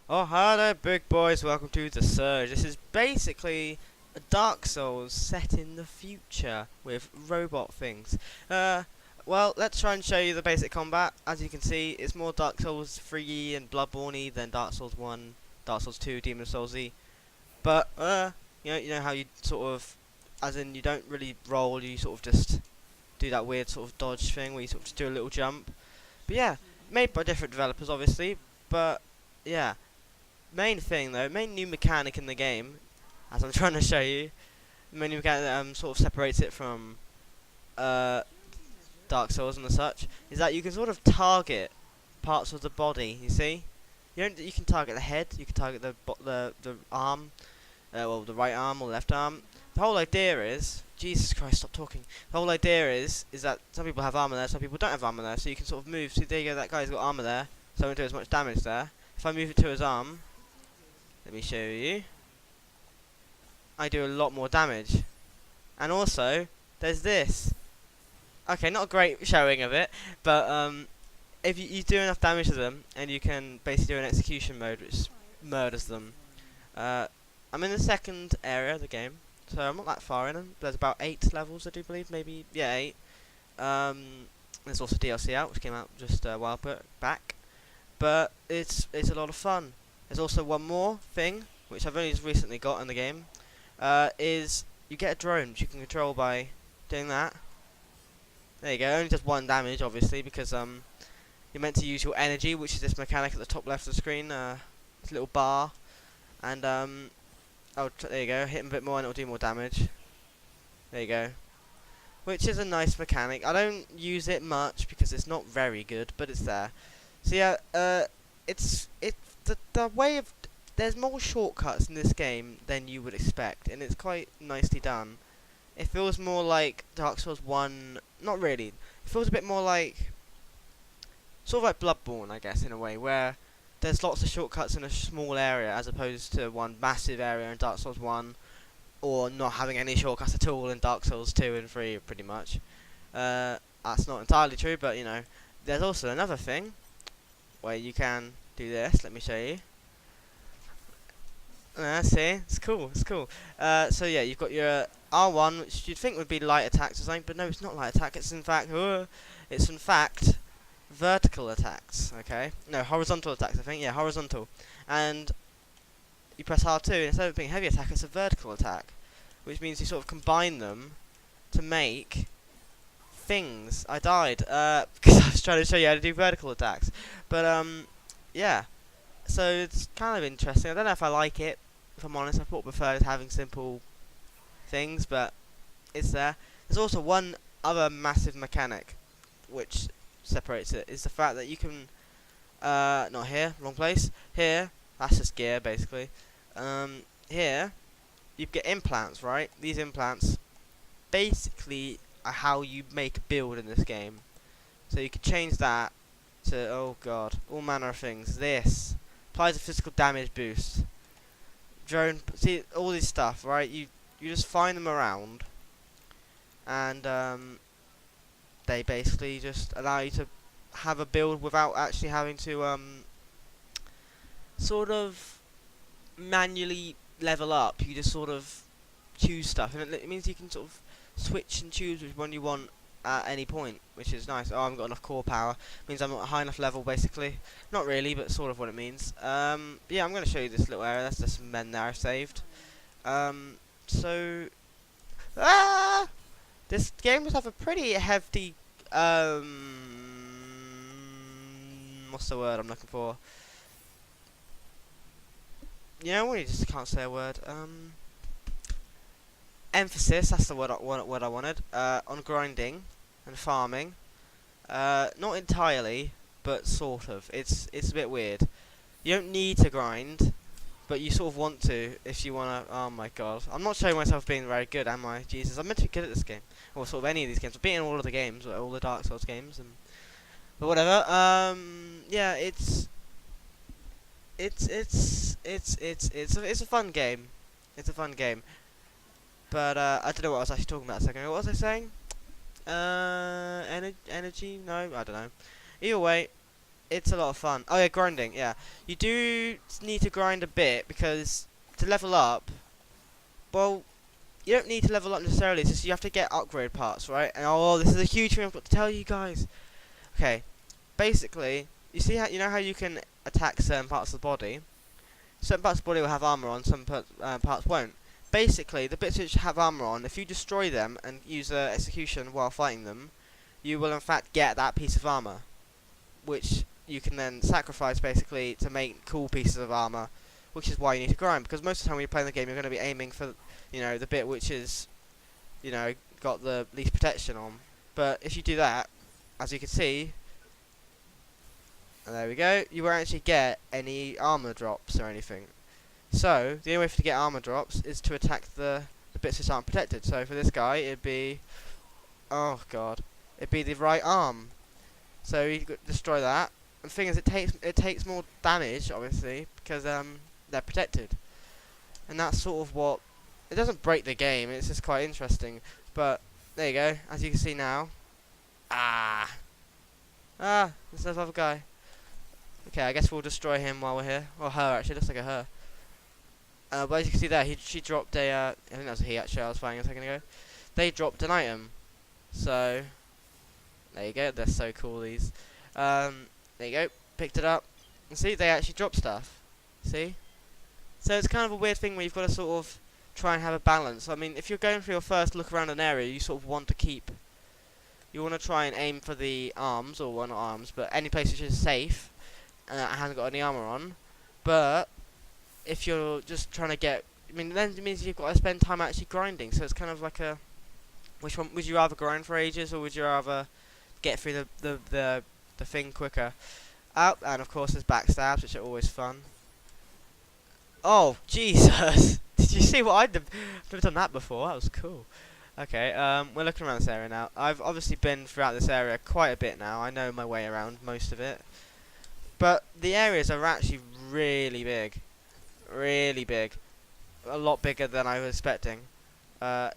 Oh, hello, big boys. Welcome to The Surge. This is basically a Dark Souls set in the future with robot things. Well, let's try and show you the basic combat. As you can see, it's more Dark Souls 3 and Bloodborne than Dark Souls 1, Dark Souls 2, Demon Souls-y. But, you know how you sort of, as in you don't really roll, you sort of just do that weird sort of dodge thing where you sort of just do a little jump. But yeah, made by different developers, obviously. But yeah. Main thing though, main new mechanic in the game, as I'm trying to show you, the main new mechanic that sort of separates it from uh, Dark Souls and the such, is that you can sort of target parts of the body. You see, you can target the head, you can target the arm, well the right arm or left arm. The whole idea is, Jesus Christ, stop talking. The whole idea is that some people have armor there, some people don't have armor there, so you can sort of move. See, there you go, that guy's got armor there, so I won't do as much damage there. If I move it to his arm. Let me show you. I do a lot more damage. And also, there's this. Okay, not a great showing of it, but if you do enough damage to them, and you can basically do an execution mode which murders them. I'm in the second area of the game, so I'm not that far in them. There's about 8 levels, I do believe, maybe, yeah, 8. There's also DLC out, which came out just a while back. But it's a lot of fun. There's also one more thing, which I've only just recently got in the game, is you get a drone, which you can control by doing that. There you go, only does 1 damage, obviously, because you're meant to use your energy, which is this mechanic at the top left of the screen, this little bar, and there you go, hit him a bit more and it'll do more damage. There you go. Which is a nice mechanic. I don't use it much, because it's not very good, but it's there. So yeah, the way of there's more shortcuts in this game than you would expect, and it's quite nicely done. It feels more like Dark Souls 1, not really. It feels a bit more like sort of like Bloodborne, I guess, in a way, where there's lots of shortcuts in a small area as opposed to one massive area in Dark Souls 1, or not having any shortcuts at all in Dark Souls 2 and 3, pretty much. That's not entirely true, but you know, there's also another thing where you can do this. Let me show you. See, it's cool, it's cool. So yeah, you've got your R1, which you'd think would be light attacks or something, but no, it's not light attack. It's in fact vertical attacks. Okay, no, horizontal attacks. I think, yeah, horizontal. And you press R2, and instead of being heavy attack, it's a vertical attack, which means you sort of combine them to make things. I died because I was trying to show you how to do vertical attacks, but yeah. So it's kind of interesting. I don't know if I like it. If I'm honest, I thought preferred having simple things, but it's there. There's also one other massive mechanic which separates it, is the fact that you can not here, wrong place. Here, that's just gear basically. Here you get implants, right? These implants basically are how you make a build in this game. So you can change that to, oh god, all manner of things. This applies a physical damage boost. Drone, see all this stuff, right? You just find them around, and they basically just allow you to have a build without actually having to sort of manually level up. You just sort of choose stuff, and it means you can sort of switch and choose which one you want at any point, which is nice. Oh, I haven't got enough core power. Means I'm at a high enough level, basically. Not really, but sort of what it means. Yeah, I'm going to show you this little area. That's just some men there I've saved. So... This game does have a pretty hefty... what's the word I'm looking for? You know when you just can't say a word? Emphasis, that's the word I wanted, on grinding and farming. Not entirely, but sort of. It's a bit weird. You don't need to grind, but you sort of want to if you want to. Oh my god. I'm not showing myself being very good, am I? Jesus, I'm meant to be good at this game. Or sort of any of these games. I've beaten all of the games, all the Dark Souls games, but whatever. Yeah, it's a fun game. It's a fun game. But I don't know what I was actually talking about a second ago. What was I saying? Energy? No, I don't know. Either way, it's a lot of fun. Oh yeah, grinding. Yeah, you do need to grind a bit because to level up. Well, you don't need to level up necessarily. It's just you have to get upgrade parts, right? And oh, this is a huge thing I've got to tell you guys. Okay, basically, you see how you know how you can attack certain parts of the body. Certain parts of the body will have armor on, some parts won't. Basically, the bits which have armor on, if you destroy them and use execution while fighting them, you will in fact get that piece of armor, which you can then sacrifice basically to make cool pieces of armor, which is why you need to grind. Because most of the time when you're playing the game, you're going to be aiming for, the bit which is, got the least protection on. But if you do that, as you can see, and there we go, you won't actually get any armor drops or anything. So, the only way to get armor drops is to attack the bits which aren't protected. So for this guy, it'd be, oh god, it'd be the right arm. So you destroy that. The thing is, it takes more damage, obviously, because they're protected. And that's sort of what, it doesn't break the game, it's just quite interesting. But, there you go, as you can see now. There's that other guy. Okay, I guess we'll destroy him while we're here. Or her, actually, looks like a her. But as you can see there, she dropped a, I think that was a he actually, I was fighting a second ago. They dropped an item. So, there you go, they're so cool, these. There you go, picked it up. And see, they actually drop stuff. See? So it's kind of a weird thing where you've got to sort of try and have a balance. I mean, if you're going for your first look around an area, you sort of want to keep, you want to try and aim for the arms, or well, not arms, but any place which is safe, hasn't got any armor on. But if you're just trying to get, I mean, then it means you've got to spend time actually grinding. So it's kind of like a, which one would you rather grind for ages, or would you rather get through the thing quicker? And of course there's backstabs, which are always fun. Oh Jesus! Did you see what I did? I've never done that before. That was cool. Okay, we're looking around this area now. I've obviously been throughout this area quite a bit now. I know my way around most of it. But the areas are actually really big. Really big. A lot bigger than I was expecting. And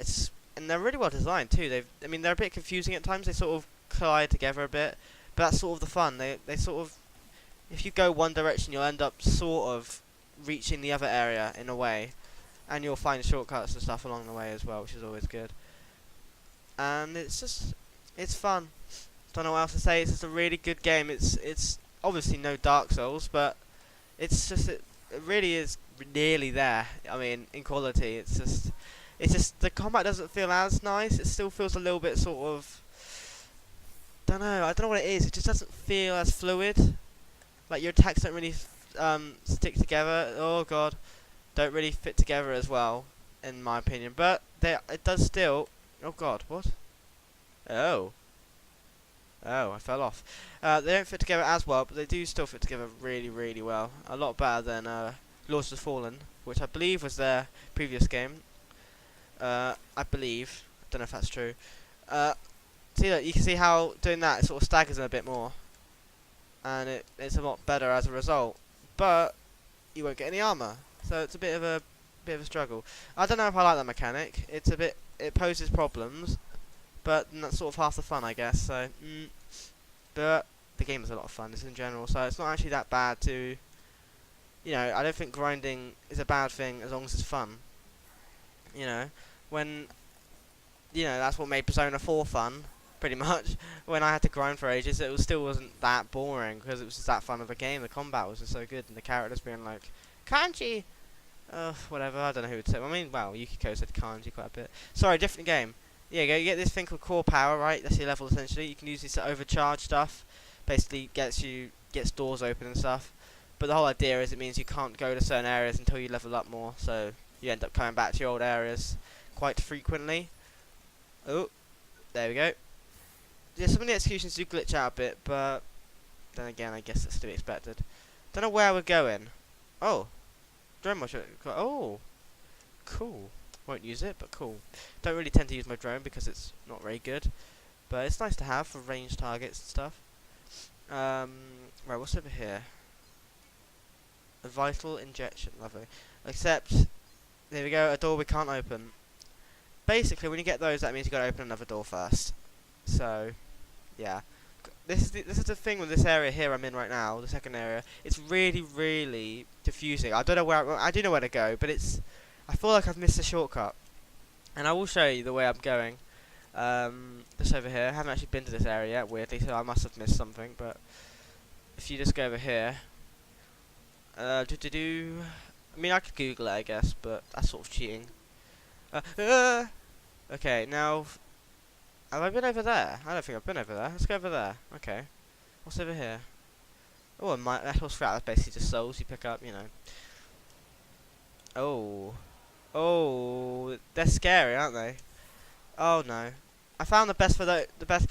they're really well designed too. I mean, they're a bit confusing at times. They sort of collide together a bit. But that's sort of the fun. They sort of, if you go one direction, you'll end up sort of reaching the other area in a way. And you'll find shortcuts and stuff along the way as well, which is always good. And it's fun. Don't know what else to say. It's just a really good game. It's obviously no Dark Souls, but it's just it really is nearly there. I mean, in quality, it's just the combat doesn't feel as nice. It still feels a little bit sort of, I don't know what it is. It just doesn't feel as fluid. Like your attacks don't really stick together. Oh god, don't really fit together as well, in my opinion. But it does still. Oh god, what? Oh, I fell off. They don't fit together as well, but they do still fit together really, really well. A lot better than Lords of the Fallen, which I believe was their previous game. I believe. I don't know if that's true. See, look, you can see how doing that it sort of staggers them a bit more, and it's a lot better as a result. But you won't get any armor, so it's a bit of a struggle. I don't know if I like that mechanic. It poses problems, but that's sort of half the fun, I guess. So, but the game is a lot of fun, just in general. So it's not actually that bad to, I don't think grinding is a bad thing as long as it's fun. When, that's what made Persona 4 fun, pretty much. When I had to grind for ages, still wasn't that boring, because it was just that fun of a game. The combat was just so good, and the characters being like, kanji! Whatever, I don't know who would say. I mean, well, Yukiko said kanji quite a bit. Sorry, different game. Yeah, you get this thing called core power, right? That's your level, essentially. You can use this to overcharge stuff. Basically, gets doors open and stuff. But the whole idea is it means you can't go to certain areas until you level up more, so you end up coming back to your old areas quite frequently. Oh, there we go. Yeah, some of the executions do glitch out a bit, but then again, I guess that's to be expected. Don't know where we're going. Oh, drone module. Oh, cool. Won't use it, but cool. Don't really tend to use my drone because it's not very good, but it's nice to have for range targets and stuff. Right, what's over here? A vital injection, lovely. Except, there we go, a door we can't open. Basically, when you get those, that means you got to open another door first. So, yeah. this is the thing with this area here I'm in right now, the second area. It's really, really confusing. I don't know where I do know where to go, but I feel like I've missed a shortcut. And I will show you the way I'm going. Just over here. I haven't actually been to this area yet, weirdly, so I must have missed something. But if you just go over here, I mean, I could Google it, I guess, but that's sort of cheating. Okay, now, have I been over there? I don't think I've been over there. Let's go over there. Okay, what's over here? Oh, a metal scrap. That's basically just souls you pick up, you know. Oh, oh, they're scary, aren't they? Oh no, I found the best for the best.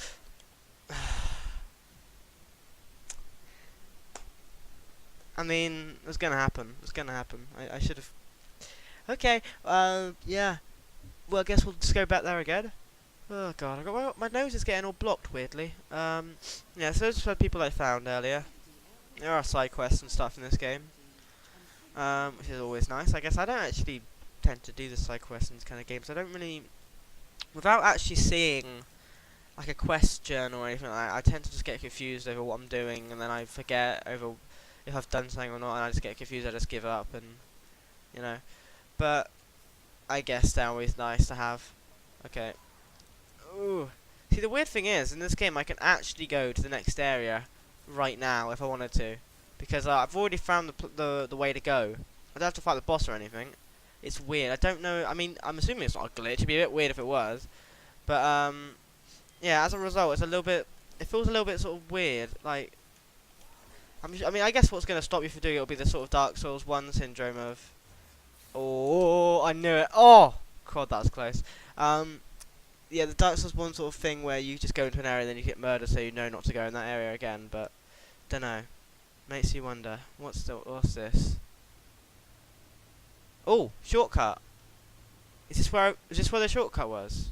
I mean, it's gonna happen. It's gonna happen. I should have. Okay. Yeah. Well, I guess we'll just go back there again. Oh god, my nose is getting all blocked weirdly. Yeah. So those are the people I found earlier. There are side quests and stuff in this game. Which is always nice. I guess I don't actually tend to do the side quests in these kind of games. I don't really, without actually seeing like a question or anything like that, I tend to just get confused over what I'm doing, and then I forget over if I've done something or not, and I just get confused. I just give up, and you know. But I guess they're always nice to have. Okay. Ooh. See, the weird thing is, in this game, I can actually go to the next area right now if I wanted to, because I've already found the way to go. I don't have to fight the boss or anything. It's weird. I don't know. I mean, I'm assuming it's not a glitch. It'd be a bit weird if it was. But yeah. As a result, it's a little bit. It feels a little bit sort of weird. Like, I mean, I guess what's going to stop you from doing it will be the sort of Dark Souls 1 syndrome of. Oh, I knew it. Oh, God, that was close. Yeah, the Dark Souls 1 sort of thing where you just go into an area and then you get murdered, so you know not to go in that area again. But don't know. Makes you wonder. What's this? Oh, shortcut. Is this where the shortcut was?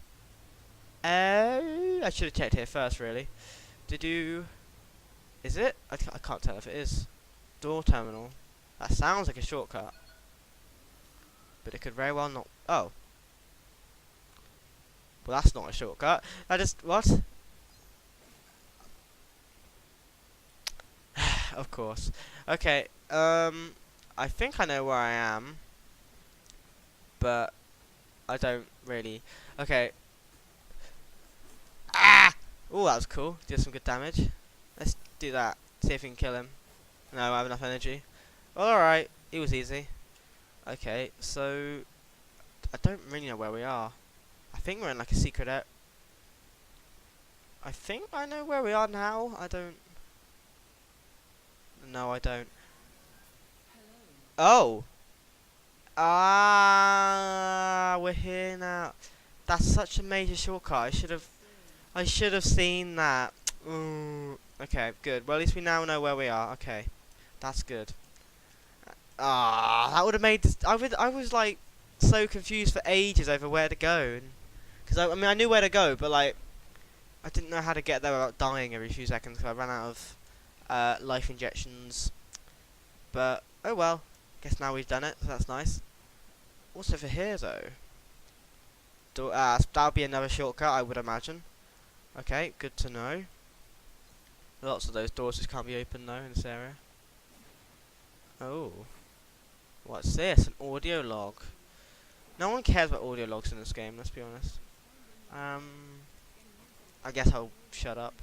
I should have checked here first, really. Is it? I can't tell if it is. Door terminal. That sounds like a shortcut. But it could very well not. Oh. Well, that's not a shortcut. What? Of course. Okay, I think I know where I am. But I don't really. Okay. Ah! Oh, that was cool. Did some good damage. Let's do that. See if we can kill him. No, I have enough energy. Alright, it was easy. Okay, so I don't really know where we are. I think we're in like a secret area. I think I know where we are now. I don't. No, I don't. Oh. Ah, we're here now. That's such a major shortcut. I should have seen that. Ooh. Okay, good. Well, at least we now know where we are. Okay, that's good. Ah, that would have made this. I was like so confused for ages over where to go, because I mean I knew where to go, but like I didn't know how to get there without dying every few seconds because I ran out of life injections. But oh well. Guess now we've done it, so that's nice. What's over here though? That'll be another shortcut, I would imagine. Okay, good to know. Lots of those doors just can't be opened though in this area. Oh. What's this? An audio log. No one cares about audio logs in this game, let's be honest. I guess I'll shut up.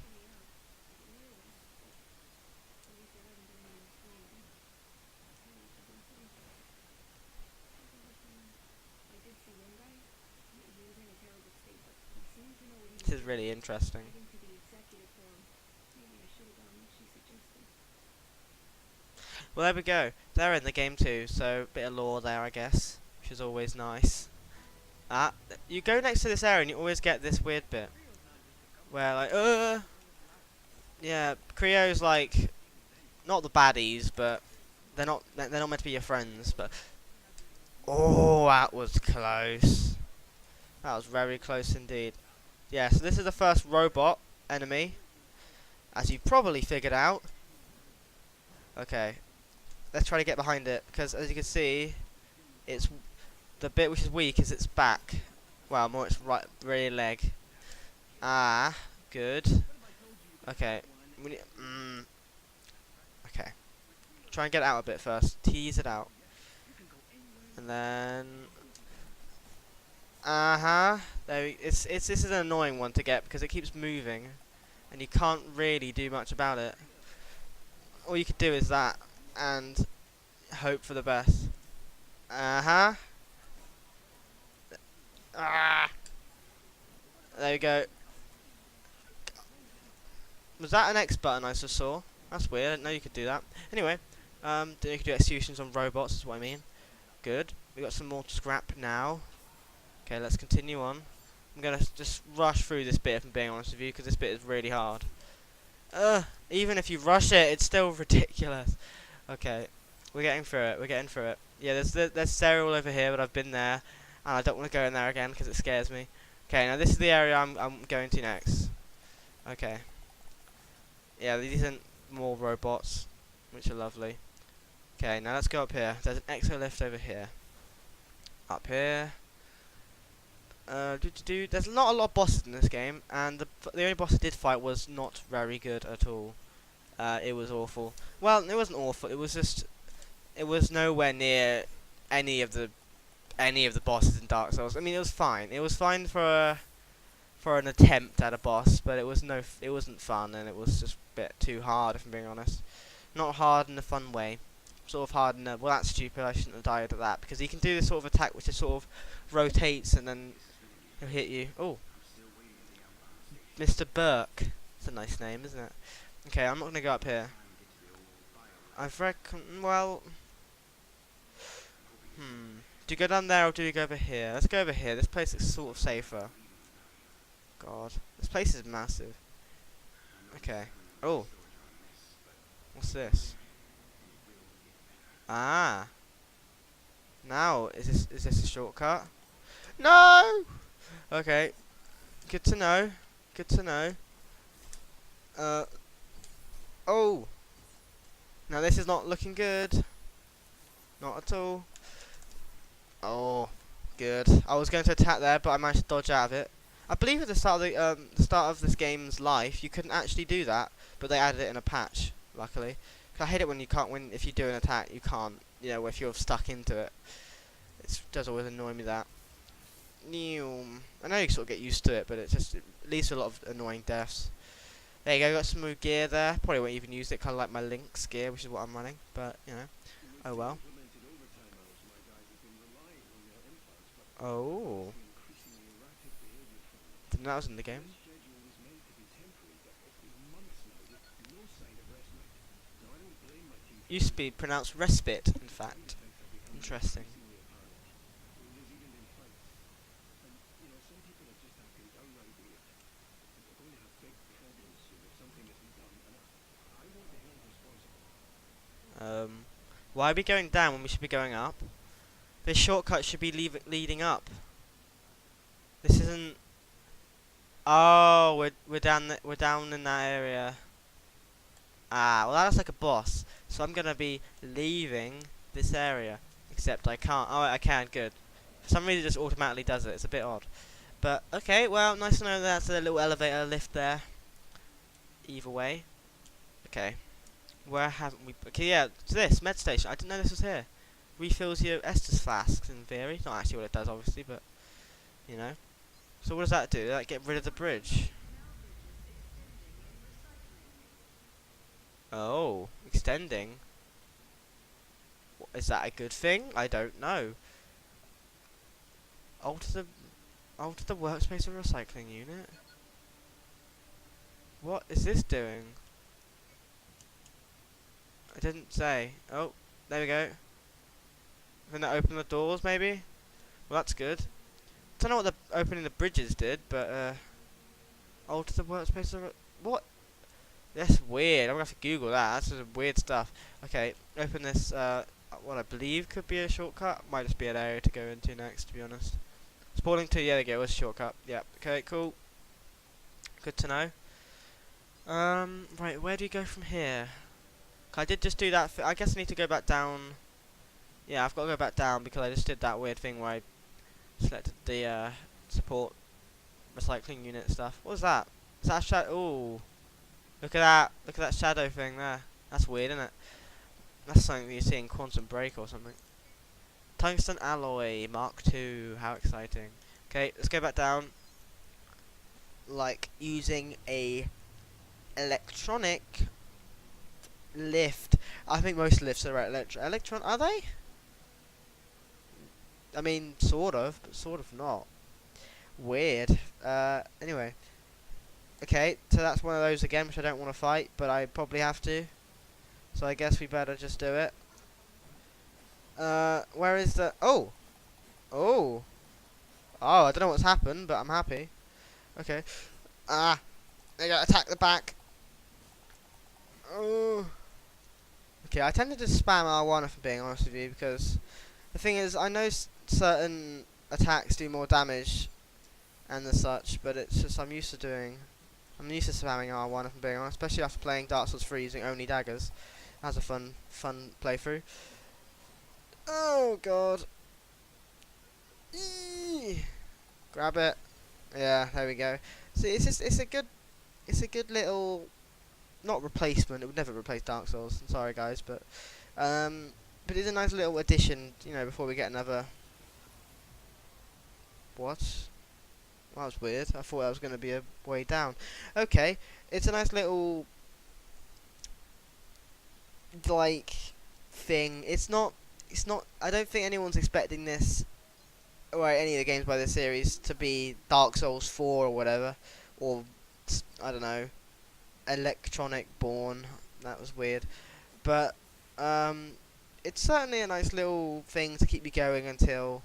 This is really interesting. Well, there we go. They're in the game too, so a bit of lore there, I guess, which is always nice. You go next to this area and you always get this weird bit where like, yeah, CREO's like not the baddies, but they're not meant to be your friends. But oh, that was close. That was very close indeed. Yeah, so this is the first robot enemy, as you probably figured out. Okay. Let's try to get behind it, because as you can see, it's the bit which is weak is its back. Well, more its rear leg. Ah, good. Okay, We need, okay. Try and get it out a bit first. Tease it out. And then... There this is an annoying one to get because it keeps moving. And you can't really do much about it. All you could do is that. And hope for the best. Ah! There we go. Was that an X button I just saw? That's weird, I didn't know you could do that. Anyway, then you could do executions on robots, is what I mean. Good. We got some more scrap now. Okay, let's continue on. I'm gonna just rush through this bit if I'm being honest with you, because this bit is really hard. Even if you rush it, it's still ridiculous. Okay, we're getting through it, we're getting through it. Yeah, there's cereal over here, but I've been there, and I don't want to go in there again because it scares me. Okay, now this is the area I'm going to next. Okay. Yeah, these are more robots, which are lovely. Okay, now let's go up here. There's an exo lift over here. Up here. There's not a lot of bosses in this game, and the only boss I did fight was not very good at all. It was awful. Well, it wasn't awful. It was just, it was nowhere near any of the bosses in Dark Souls. I mean, it was fine. It was fine for an attempt at a boss, but it wasn't fun, and it was just a bit too hard, if I'm being honest. Not hard in a fun way. Sort of hard in a, well, that's stupid, I shouldn't have died at that, because he can do this sort of attack which is sort of rotates and then he'll hit you. Oh, Mr. Burke. It's a nice name, isn't it? Okay, I'm not going to go up here. I've well... Do you go down there or do you go over here? Let's go over here. This place is sort of safer. God, this place is massive. Okay. Oh. What's this? Ah. Now, is this a shortcut? No! Okay. Good to know. Good to know. Oh. Now this is not looking good. Not at all. Oh, good. I was going to attack there, but I managed to dodge out of it. I believe at the start of this game's life, you couldn't actually do that, but they added it in a patch, luckily. 'Cause I hate it when you can't, if you do an attack, you can't, you know, if you're stuck into it. It does always annoy me that. I know you sort of get used to it, but it leads to a lot of annoying deaths. There you go, got some new gear there. Probably won't even use it, kind of like my Lynx gear, which is what I'm running, but, you know, oh well. Oh. Didn't know that was in the game. Used to be pronounced respite, in fact. Interesting. Why are we going down when we should be going up? This shortcut should be leading up. This isn't. Oh, we're down in that area. Ah, well that's like a boss. So I'm gonna be leaving this area. Except I can't. Oh, I can. Good. For some reason, it just automatically does it. It's a bit odd. But okay, well, nice to know that's a little elevator lift there. Either way. Okay. Where haven't we? Okay, yeah, it's this med station. I didn't know this was here. Refills your Estus flasks in theory. Not actually what it does, obviously, but you know. So what does that do? Does that get rid of the bridge? Oh, extending. Is that a good thing? I don't know. Alter the workspace of a recycling unit. What is this doing? I didn't say. Oh, there we go. Can that open the doors, maybe? Well, that's good. Don't know what the opening the bridges did, but alter the workspace of what? That's weird. I'm gonna have to Google that. That's some weird stuff. Okay, open this. What I believe could be a shortcut. Might just be an area to go into next, to be honest. Spawning 2. Yeah, there you go. It was a shortcut. Yeah. Okay, cool. Good to know. Right. Where do you go from here? I did just do that. I guess I need to go back down. Yeah, I've got to go back down because I just did that weird thing where I selected the support recycling unit stuff. What was that? Is that a shadow? Ooh. Look at that. Look at that shadow thing there. That's weird, isn't it? That's something you see in Quantum Break or something. Tungsten alloy Mark II. How exciting. Okay, let's go back down. Like using a electronic lift. I think most lifts are electron. Are they? I mean, sort of, but sort of not. Weird. Anyway. Okay, so that's one of those again, which I don't want to fight, but I probably have to. So I guess we better just do it. Where is the... Oh! Oh! Oh, I don't know what's happened, but I'm happy. Okay. I gotta attack the back. Oh. Okay, I tend to just spam R1 if I'm being honest with you, because the thing is, I know certain attacks do more damage and the such, but it's just I'm used to spamming R1 if I'm being honest, especially after playing Dark Souls 3 using only daggers. That's a fun playthrough. Oh god. Eee. Grab it. Yeah, there we go. See, it's a good little, not replacement. It would never replace Dark Souls. I'm sorry guys, but it's a nice little addition, you know, before we get another. What? That was weird. I thought that was going to be a way down. Okay, it's a nice little like thing. It's not. I don't think anyone's expecting this, or any of the games by this series, to be Dark Souls 4 or whatever, or I don't know, Electronic Born. That was weird, but it's certainly a nice little thing to keep you going until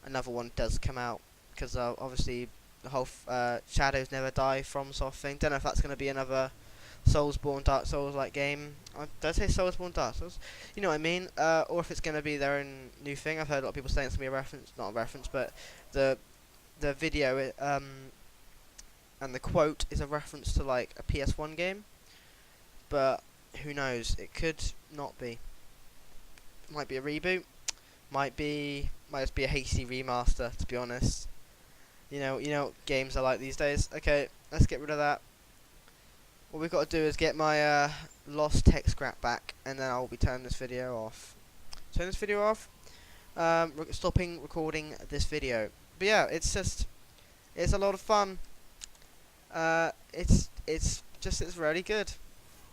another one does come out. Because obviously the whole Shadows Never Die from soft thing. Don't know if that's going to be another Soulsborne Dark Souls like game. Did I say Soulsborne Dark Souls? You know what I mean? Or if it's going to be their own new thing. I've heard a lot of people saying it's going to be a reference, not a reference, but the video and the quote is a reference to like a PS1 game. But who knows? It could not be. Might be a reboot. Might just be a hasty remaster, to be honest. You know what games are like these days. Okay, let's get rid of that. What we've got to do is get my lost tech scrap back, and then I'll be turning this video off. Turn this video off. Stopping recording this video. But yeah, it's a lot of fun. It's really good,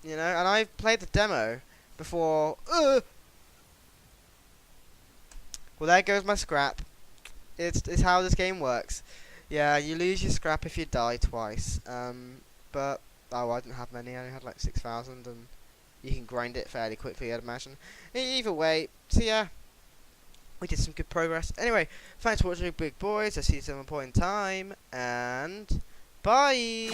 you know. And I've played the demo before. Well, there goes my scrap. It's how this game works. Yeah, you lose your scrap if you die twice. But I didn't have many. I only had like 6,000, and you can grind it fairly quickly, I'd imagine. Either way, so yeah, we did some good progress. Anyway, thanks for watching, big boys. I'll see you at some point in time, and bye.